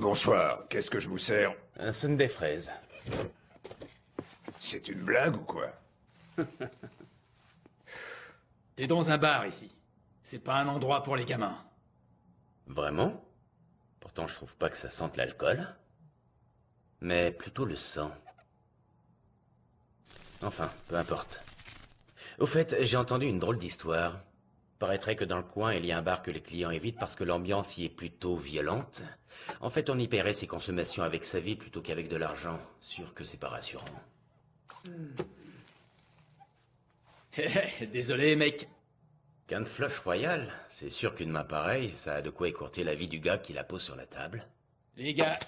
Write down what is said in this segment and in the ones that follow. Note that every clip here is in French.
Bonsoir, qu'est-ce que je vous sers? Un sundae fraise. C'est une blague ou quoi? T'es dans un bar ici. C'est pas un endroit pour les gamins. Vraiment? Pourtant, je trouve pas que ça sente l'alcool. Mais plutôt le sang. Enfin, peu importe. Au fait, j'ai entendu une drôle d'histoire. Paraîtrait que dans le coin, il y a un bar que les clients évitent parce que l'ambiance y est plutôt violente. En fait, on y paierait ses consommations avec sa vie plutôt qu'avec de l'argent. Sûr que c'est pas rassurant. Désolé, mec. Qu'un flush royal, c'est sûr qu'une main pareille, ça a de quoi écourter la vie du gars qui la pose sur la table. Les gars,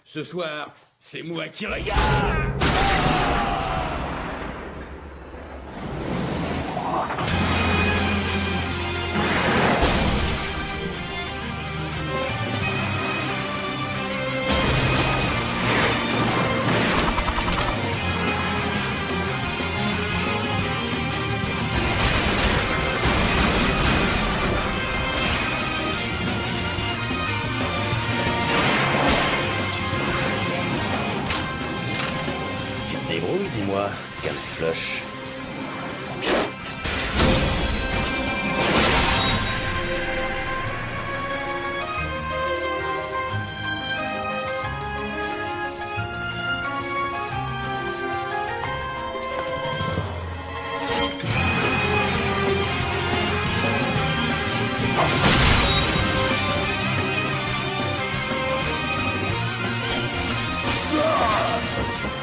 ce soir, c'est moi qui regarde. Tu te débrouilles, dis-moi, qu'un flush.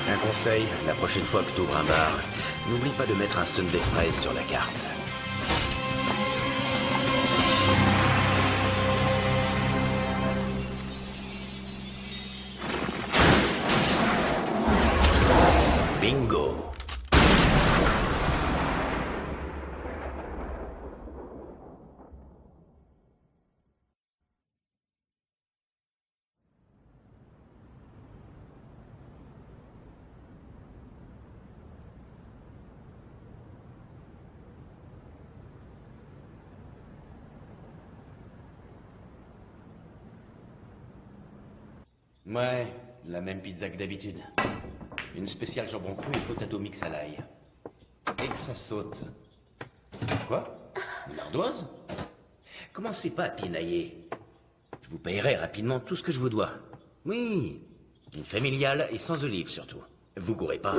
Un conseil, la prochaine fois que tu ouvres un bar, n'oublie pas de mettre un sundae fraise sur la carte. Bingo! Ouais, la même pizza que d'habitude. Une spéciale jambon cru et potato mix à l'ail. Et que ça saute. Quoi? Une ardoise? Commencez pas à pinailler. Je vous payerai rapidement tout ce que je vous dois. Oui, une familiale et sans olives surtout. Vous courez pas.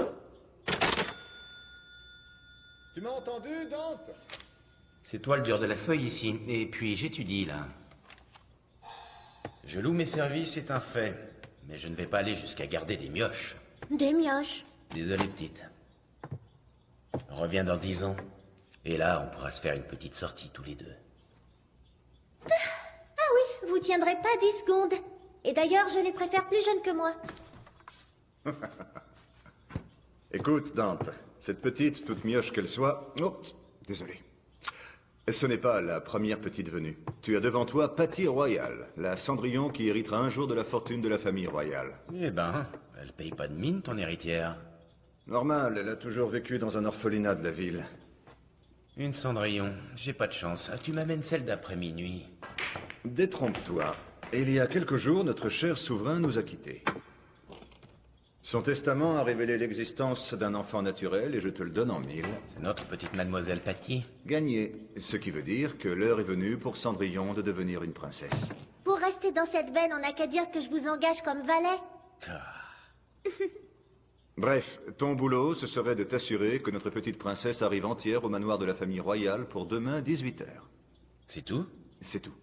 Tu m'as entendu, Dante? C'est toi le dur de la feuille ici. Et puis j'étudie là. Je loue mes services, c'est un fait. Mais je ne vais pas aller jusqu'à garder des mioches. Des mioches. Désolé, petite. Reviens dans 10 ans. Et là, on pourra se faire une petite sortie tous les deux. Ah oui, vous tiendrez pas 10 secondes. Et d'ailleurs, je les préfère plus jeunes que moi. Écoute, Dante, cette petite, toute mioche qu'elle soit... Oups, désolé. Ce n'est pas la première petite venue. Tu as devant toi Patty Royal, la Cendrillon qui héritera un jour de la fortune de la famille royale. Eh ben, elle paye pas de mine, ton héritière. Normal, elle a toujours vécu dans un orphelinat de la ville. Une Cendrillon, j'ai pas de chance. Ah, tu m'amènes celle d'après minuit. Détrompe-toi. Il y a quelques jours, notre cher souverain nous a quittés. Son testament a révélé l'existence d'un enfant naturel et je te le donne en 1000. C'est notre petite mademoiselle Patty. Gagné. Ce qui veut dire que l'heure est venue pour Cendrillon de devenir une princesse. Pour rester dans cette veine, on n'a qu'à dire que je vous engage comme valet. Bref, ton boulot, ce serait de t'assurer que notre petite princesse arrive entière au manoir de la famille royale pour demain, 18h. C'est tout? C'est tout.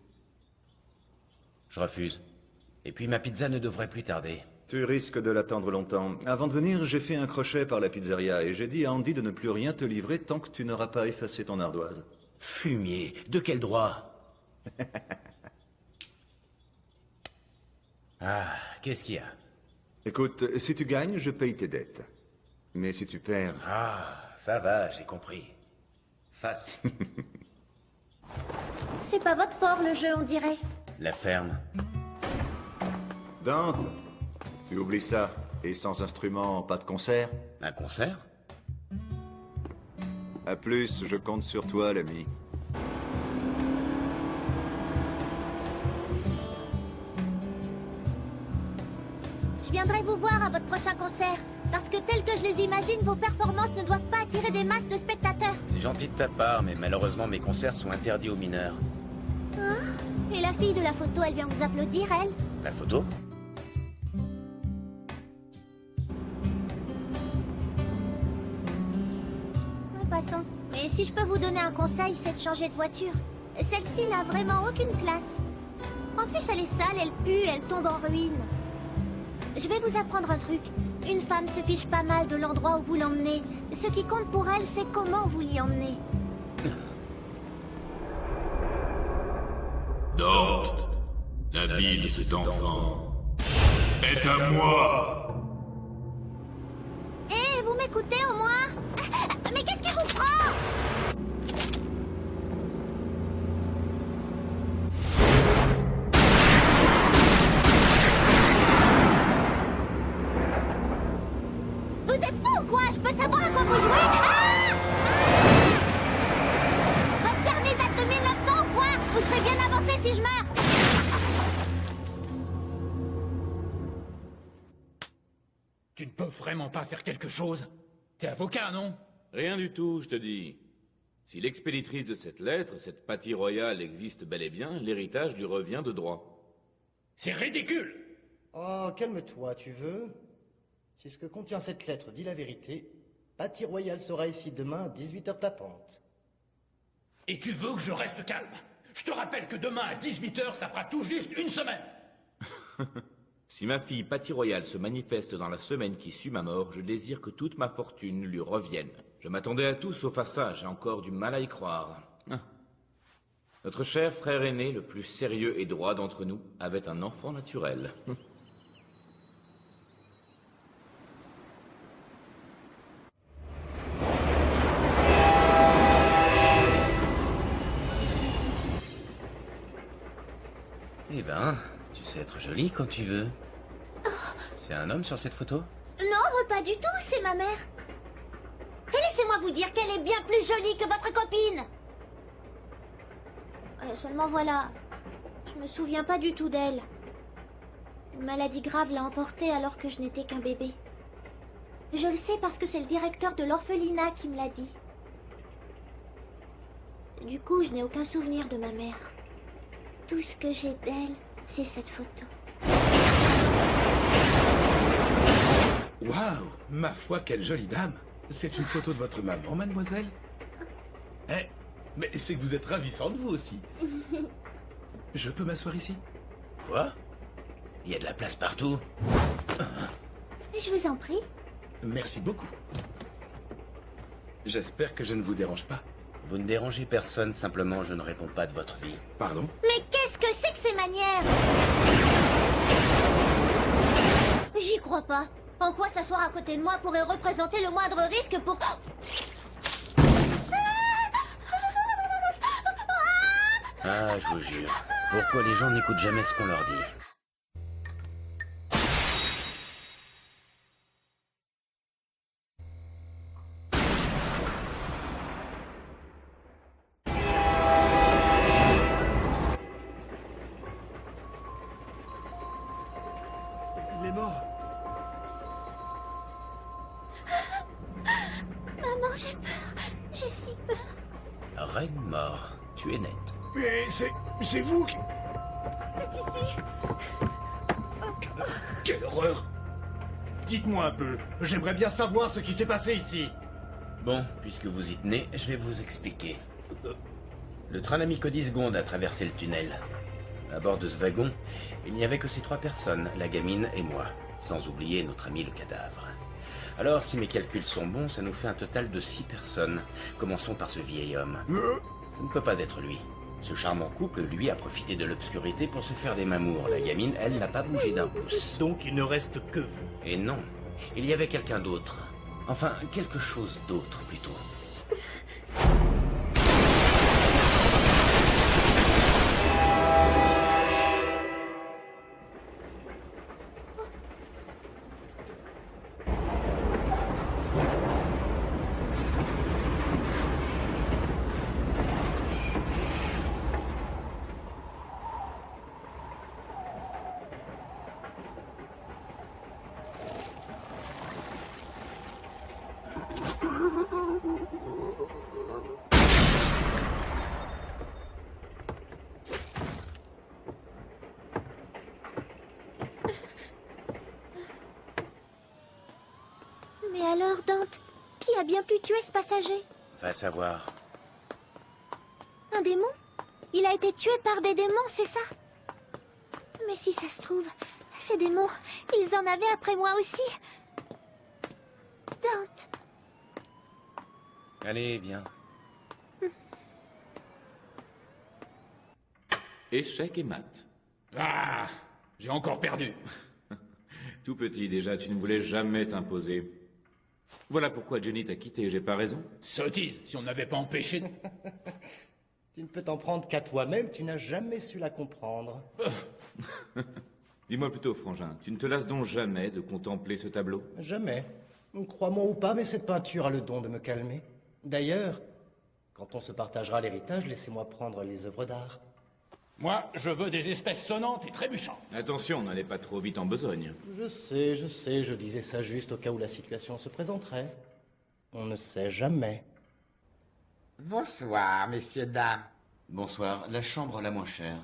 Je refuse. Et puis ma pizza ne devrait plus tarder. Tu risques de l'attendre longtemps. Avant de venir, j'ai fait un crochet par la pizzeria et j'ai dit à Andy de ne plus rien te livrer tant que tu n'auras pas effacé ton ardoise. Fumier, de quel droit? Ah, qu'est-ce qu'il y a? Écoute, si tu gagnes, je paye tes dettes. Mais si tu perds... Ah, ça va, j'ai compris. Face. C'est pas votre fort, le jeu, on dirait. La ferme. Dante, tu oublies ça. Et sans instrument, pas de concert? Un concert? À plus, je compte sur toi, l'ami. Je viendrai vous voir à votre prochain concert. Parce que tel que je les imagine, vos performances ne doivent pas attirer des masses de spectateurs. C'est gentil de ta part, mais malheureusement mes concerts sont interdits aux mineurs. Et la fille de la photo, elle vient vous applaudir, elle? La photo? Passons. Mais si je peux vous donner un conseil, c'est de changer de voiture. Celle-ci n'a vraiment aucune classe. En plus, elle est sale, elle pue, elle tombe en ruine. Je vais vous apprendre un truc. Une femme se fiche pas mal de l'endroit où vous l'emmenez. Ce qui compte pour elle, c'est comment vous l'y emmenez. Dante, la vie de cet enfant est à moi. Hé, vous m'écoutez au moins? Mais qu'est-ce qui vous prend? Vous êtes fou ou quoi? Je peux savoir à quoi vous jouez? Votre permis date de 1900 ou quoi? Vous serez bien avancé si je meurs. Tu ne peux vraiment pas faire quelque chose? T'es avocat, non? Rien du tout, je te dis. Si l'expéditrice de cette lettre, cette Patty Royale, existe bel et bien, l'héritage lui revient de droit. C'est ridicule! Oh, calme-toi, tu veux? Si ce que contient cette lettre dit la vérité, Patty Royale sera ici demain à 18h tapante. Et tu veux que je reste calme? Je te rappelle que demain à 18h, ça fera tout juste une semaine! Si ma fille Patty Royale se manifeste dans la semaine qui suit ma mort, je désire que toute ma fortune lui revienne. Je m'attendais à tout sauf à ça, j'ai encore du mal à y croire. Ah. Notre cher frère aîné, le plus sérieux et droit d'entre nous, avait un enfant naturel. Eh ben, tu sais être jolie quand tu veux. C'est un homme sur cette photo? Non, pas du tout, c'est ma mère. Et laissez-moi vous dire qu'elle est bien plus jolie que votre copine. Seulement voilà, je me souviens pas du tout d'elle. Une maladie grave l'a emportée alors que je n'étais qu'un bébé. Je le sais parce que c'est le directeur de l'orphelinat qui me l'a dit. Du coup, je n'ai aucun souvenir de ma mère. Tout ce que j'ai d'elle, c'est cette photo. Waouh, ma foi, quelle jolie dame. C'est une photo de votre maman, mademoiselle? Eh, mais c'est que vous êtes ravissante, vous aussi. Je peux m'asseoir ici? Quoi? Il y a de la place partout. Je vous en prie. Merci beaucoup. J'espère que je ne vous dérange pas. Vous ne dérangez personne, simplement je ne réponds pas de votre vie. Pardon? Mais qu'est-ce que c'est que ces manières? J'y crois pas. En quoi s'asseoir à côté de moi pourrait représenter le moindre risque pour... Ah, je vous jure. Pourquoi les gens n'écoutent jamais ce qu'on leur dit? Il est mort. Maman, j'ai peur. J'ai si peur. Reine mort, tu es nette. Mais c'est vous qui... C'est ici. Quelle horreur! Dites-moi un peu, j'aimerais bien savoir ce qui s'est passé ici. Bon, puisque vous y tenez, je vais vous expliquer. Le train n'a mis que 10 secondes à traverser le tunnel. À bord de ce wagon, il n'y avait que ces 3 personnes, la gamine et moi, sans oublier notre ami le cadavre. Alors, si mes calculs sont bons, ça nous fait un total de 6 personnes. Commençons par ce vieil homme. Ça ne peut pas être lui. Ce charmant couple, lui, a profité de l'obscurité pour se faire des mamours. La gamine, elle, n'a pas bougé d'un pouce. Donc il ne reste que vous. Et non, il y avait quelqu'un d'autre. Enfin, quelque chose d'autre, plutôt. Mais alors, Dante, qui a bien pu tuer ce passager? Va savoir. Un démon? Il a été tué par des démons, c'est ça? Mais si ça se trouve, ces démons, ils en avaient après moi aussi. Dante. Allez, viens. Échec et mat. Ah, j'ai encore perdu. Tout petit déjà, tu ne voulais jamais t'imposer. Voilà pourquoi Jenny t'a quitté, j'ai pas raison? Sottise, si on n'avait pas empêché... Tu ne peux t'en prendre qu'à toi-même, tu n'as jamais su la comprendre. Dis-moi plutôt, Frangin, tu ne te lasses donc jamais de contempler ce tableau? Jamais. Crois-moi ou pas, mais cette peinture a le don de me calmer. D'ailleurs, quand on se partagera l'héritage, laissez-moi prendre les œuvres d'art. Moi, je veux des espèces sonnantes et trébuchantes. Attention, n'allez pas trop vite en besogne. Je sais, je disais ça juste au cas où la situation se présenterait. On ne sait jamais. Bonsoir, messieurs, dames. Bonsoir, la chambre la moins chère.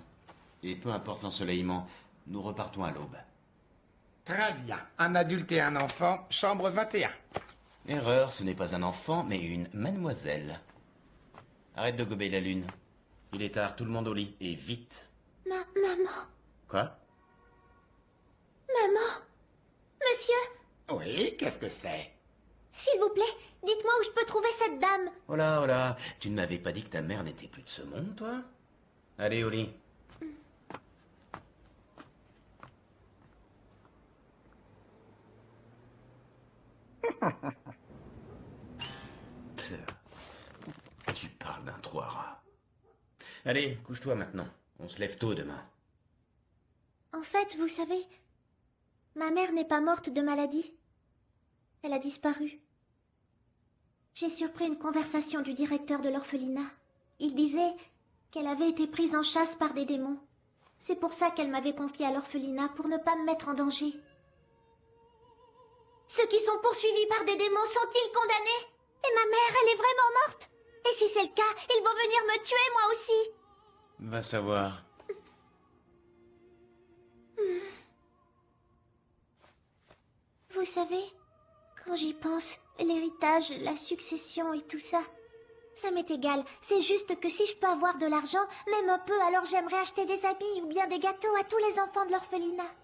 Et peu importe l'ensoleillement, nous repartons à l'aube. Très bien. Un adulte et un enfant, chambre 21. Erreur, ce n'est pas un enfant, mais une mademoiselle. Arrête de gober la lune. Il est tard, tout le monde au lit. Et vite. Maman. Quoi? Maman. Monsieur, Oui, qu'est-ce que c'est? s'il vous plaît, dites-moi où je peux trouver cette dame. Oh là, oh là. Tu ne m'avais pas dit que ta mère n'était plus de ce monde, toi? Allez, au lit. Tu parles d'un trois rats. Allez, couche-toi maintenant. On se lève tôt demain. En fait, vous savez, ma mère n'est pas morte de maladie. Elle a disparu. J'ai surpris une conversation du directeur de l'orphelinat. Il disait qu'elle avait été prise en chasse par des démons. C'est pour ça qu'elle m'avait confiée à l'orphelinat, pour ne pas me mettre en danger. Ceux qui sont poursuivis par des démons sont-ils condamnés? Et ma mère, elle est vraiment morte? Et si c'est le cas, ils vont venir me tuer, moi aussi. Va savoir. Vous savez, quand j'y pense, l'héritage, la succession et tout ça, ça m'est égal. C'est juste que si je peux avoir de l'argent, même un peu, alors j'aimerais acheter des habits ou bien des gâteaux à tous les enfants de l'orphelinat.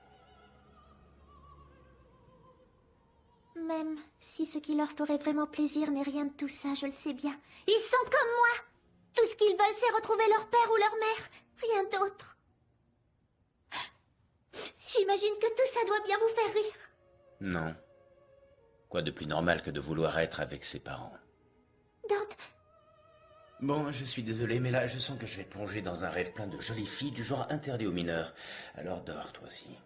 Même si ce qui leur ferait vraiment plaisir n'est rien de tout ça, je le sais bien. Ils sont comme moi. Tout ce qu'ils veulent, c'est retrouver leur père ou leur mère. Rien d'autre. J'imagine que tout ça doit bien vous faire rire. Non. Quoi de plus normal que de vouloir être avec ses parents? Dante, Bon, je suis désolé, mais là, je sens que je vais plonger dans un rêve plein de jolies filles du genre interdit aux mineurs. Alors dors, toi aussi.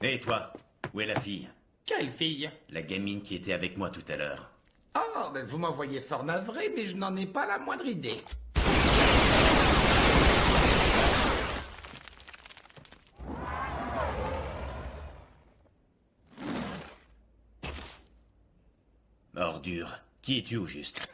Hé, toi, où est la fille? Quelle fille? La gamine qui était avec moi tout à l'heure. Oh, ben vous m'envoyez fort navré, mais je n'en ai pas la moindre idée. Ordure. Qui es-tu au juste?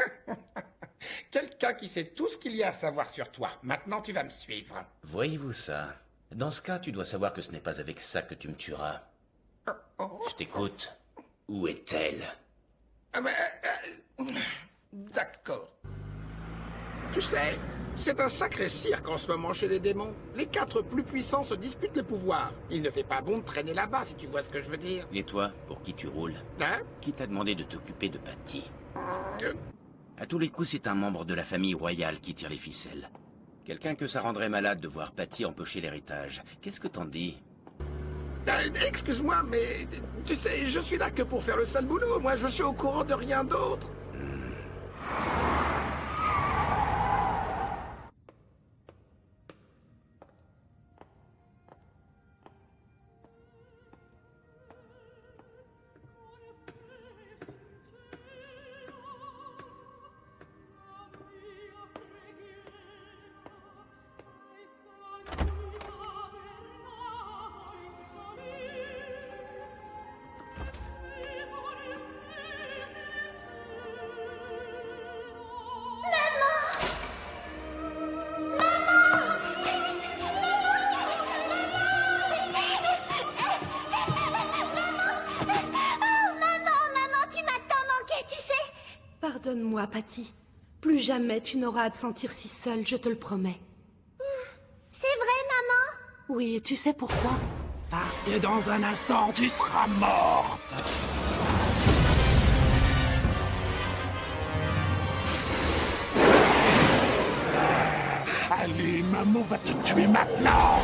Quelqu'un qui sait tout ce qu'il y a à savoir sur toi. Maintenant, tu vas me suivre. Voyez-vous ça? Dans ce cas, tu dois savoir que ce n'est pas avec ça que tu me tueras. Je t'écoute. Où est-elle? Ah ben, d'accord. Tu sais, c'est un sacré cirque en ce moment chez les démons. Les 4 plus puissants se disputent le pouvoir. Il ne fait pas bon de traîner là-bas, si tu vois ce que je veux dire. Et toi, pour qui tu roules? Hein? Qui t'a demandé de t'occuper de Patty? À tous les coups, c'est un membre de la famille royale qui tire les ficelles. Quelqu'un que ça rendrait malade de voir Patty empocher l'héritage. Qu'est-ce que t'en dis? Excuse-moi, mais tu sais, je suis là que pour faire le sale boulot. Moi, je suis au courant de rien d'autre. Pardonne-moi, Patty. Plus jamais tu n'auras à te sentir si seule, je te le promets. C'est vrai, maman? Oui, et tu sais pourquoi? Parce que dans un instant, tu seras morte. Allez, maman va te tuer maintenant.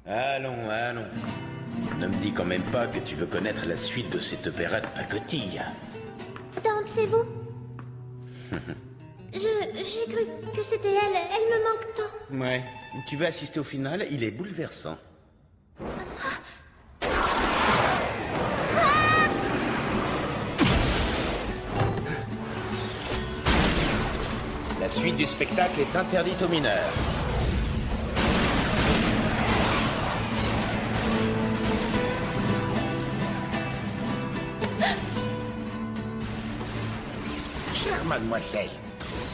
Allons, allons. Ne me dis quand même pas que tu veux connaître la suite de cette opéra de pacotille. Dante, c'est vous? J'ai cru que c'était elle. Elle me manque tant. Ouais. Tu veux assister au final? Il est bouleversant. La suite du spectacle est interdite aux mineurs. Chère mademoiselle,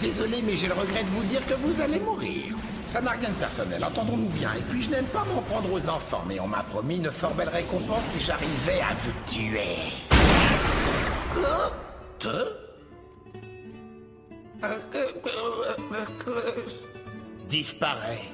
désolé, mais j'ai le regret de vous dire que vous allez mourir. Ça n'a rien de personnel, entendons-nous bien. Et puis je n'aime pas m'en prendre aux enfants, mais on m'a promis une fort belle récompense si j'arrivais à vous tuer. Disparaît.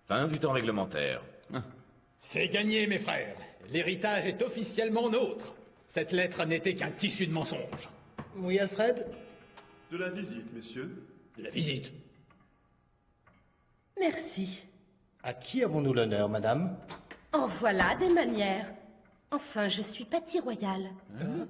Fin du temps réglementaire. C'est gagné, mes frères. L'héritage est officiellement nôtre. Cette lettre n'était qu'un tissu de mensonges. Oui, Alfred? De la visite, messieurs. De la visite. Merci. À qui avons-nous l'honneur, madame? En voilà des manières. Enfin, je suis Patty Royal.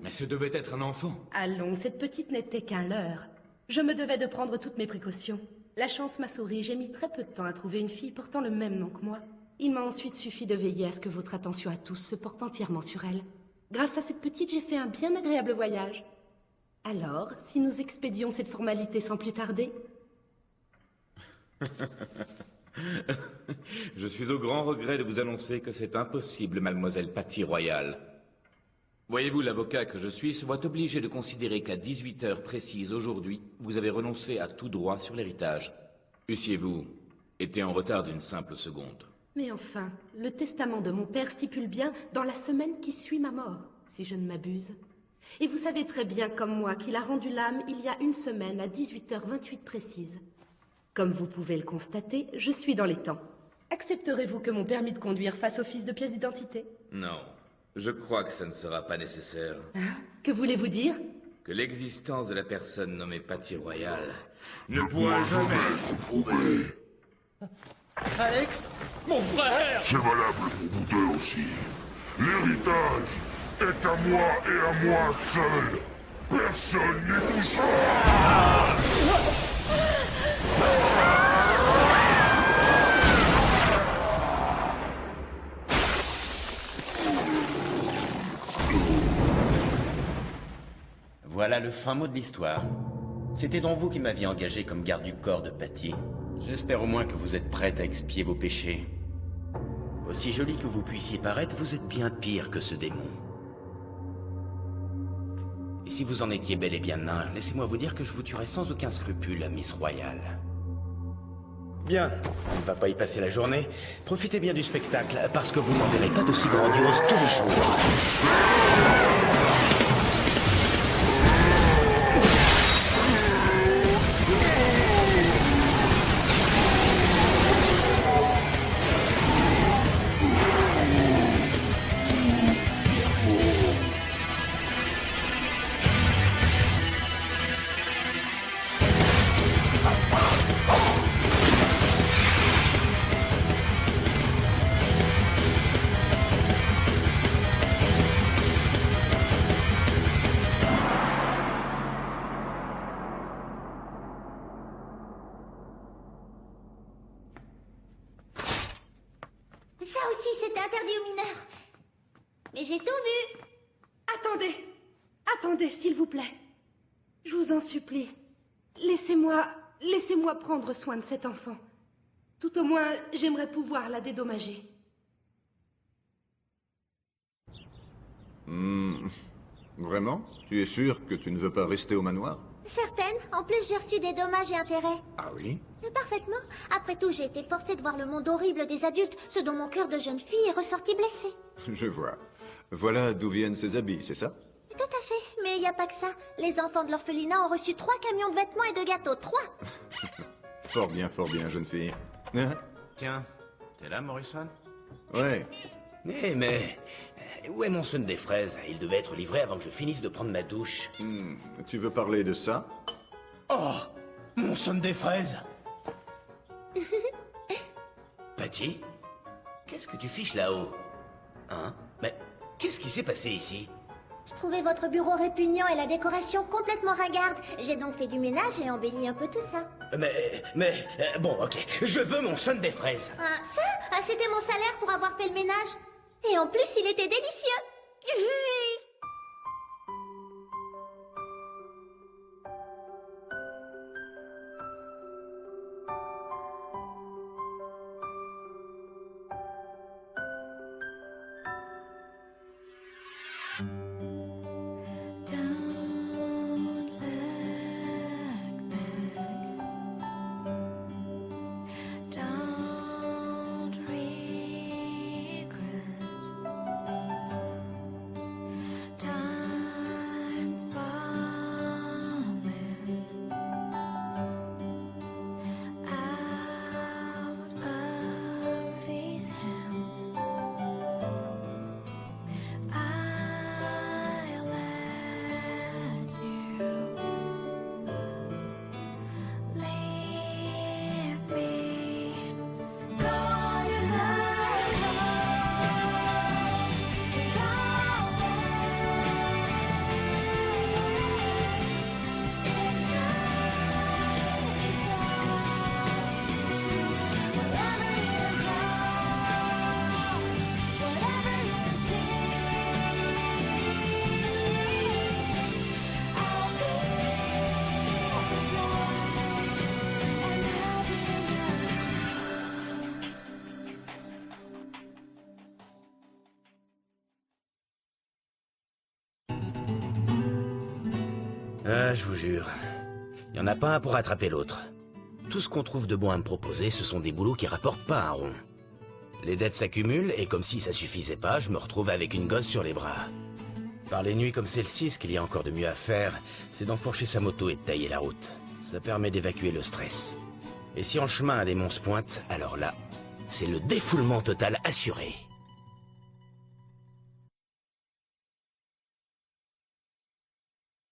Mais ce devait être un enfant. Allons, cette petite n'était qu'un leurre. Je me devais de prendre toutes mes précautions. La chance m'a souri, j'ai mis très peu de temps à trouver une fille portant le même nom que moi. Il m'a ensuite suffi de veiller à ce que votre attention à tous se porte entièrement sur elle. Grâce à cette petite, j'ai fait un bien agréable voyage. Alors, si nous expédions cette formalité sans plus tarder? Je suis au grand regret de vous annoncer que c'est impossible, mademoiselle Patty Royal. Voyez-vous, l'avocat que je suis se voit obligé de considérer qu'à 18 heures précises aujourd'hui, vous avez renoncé à tout droit sur l'héritage. Eussiez-vous été en retard d'une simple seconde. Mais enfin, le testament de mon père stipule bien dans la semaine qui suit ma mort, si je ne m'abuse. Et vous savez très bien comme moi qu'il a rendu l'âme il y a une semaine à 18h28 précises. Comme vous pouvez le constater, je suis dans les temps. Accepterez-vous que mon permis de conduire fasse office de pièce d'identité? Non, je crois que ça ne sera pas nécessaire. Que voulez-vous dire? Que l'existence de la personne nommée Patty Royal ne pourra jamais être prouvée. Alex? Mon frère! C'est valable pour vous deux aussi. L'héritage est à moi et à moi seul. Personne n'y touchera. Voilà le fin mot de l'histoire. C'était donc vous qui m'aviez engagé comme garde du corps de Patty. J'espère au moins que vous êtes prête à expier vos péchés. Aussi joli que vous puissiez paraître, vous êtes bien pire que ce démon. Et si vous en étiez bel et bien nain, laissez-moi vous dire que je vous tuerai sans aucun scrupule, Miss Royale. Bien, on ne va pas y passer la journée. Profitez bien du spectacle, parce que vous n'en verrez pas d'aussi grandiose tous les jours. Ça aussi, c'était interdit aux mineurs. Mais j'ai tout vu. Attendez. Attendez, s'il vous plaît. Je vous en supplie. Laissez-moi prendre soin de cet enfant. Tout au moins, j'aimerais pouvoir la dédommager. Vraiment? Tu es sûr que tu ne veux pas rester au manoir? Certaines. En plus, j'ai reçu des dommages et intérêts. Ah oui? Parfaitement. Après tout, j'ai été forcée de voir le monde horrible des adultes, ce dont mon cœur de jeune fille est ressorti blessé. Je vois. Voilà d'où viennent ces habits, c'est ça? Tout à fait. Mais il n'y a pas que ça. Les enfants de l'orphelinat ont reçu 3 camions de vêtements et de gâteaux. 3. Fort bien, jeune fille. Hein? Tiens, t'es là, Morrison? Ouais. Mais... où est mon son des fraises? Il devait être livré avant que je finisse de prendre ma douche. Tu veux parler de ça? Oh! Mon son des fraises! Patty? Qu'est-ce que tu fiches là-haut? Hein? Mais qu'est-ce qui s'est passé ici? Je trouvais votre bureau répugnant et la décoration complètement ringarde. J'ai donc fait du ménage et embelli un peu tout ça. Bon, ok. Je veux mon son des fraises. Ah, ça? Ah, c'était mon salaire pour avoir fait le ménage. Et en plus, il était délicieux. Ah, je vous jure. Il n'y en a pas un pour rattraper l'autre. Tout ce qu'on trouve de bon à me proposer, ce sont des boulots qui rapportent pas un rond. Les dettes s'accumulent, et comme si ça suffisait pas, je me retrouve avec une gosse sur les bras. Par les nuits comme celle-ci, ce qu'il y a encore de mieux à faire, c'est d'enfourcher sa moto et de tailler la route. Ça permet d'évacuer le stress. Et si en chemin un démon se pointe, alors là, c'est le défoulement total assuré.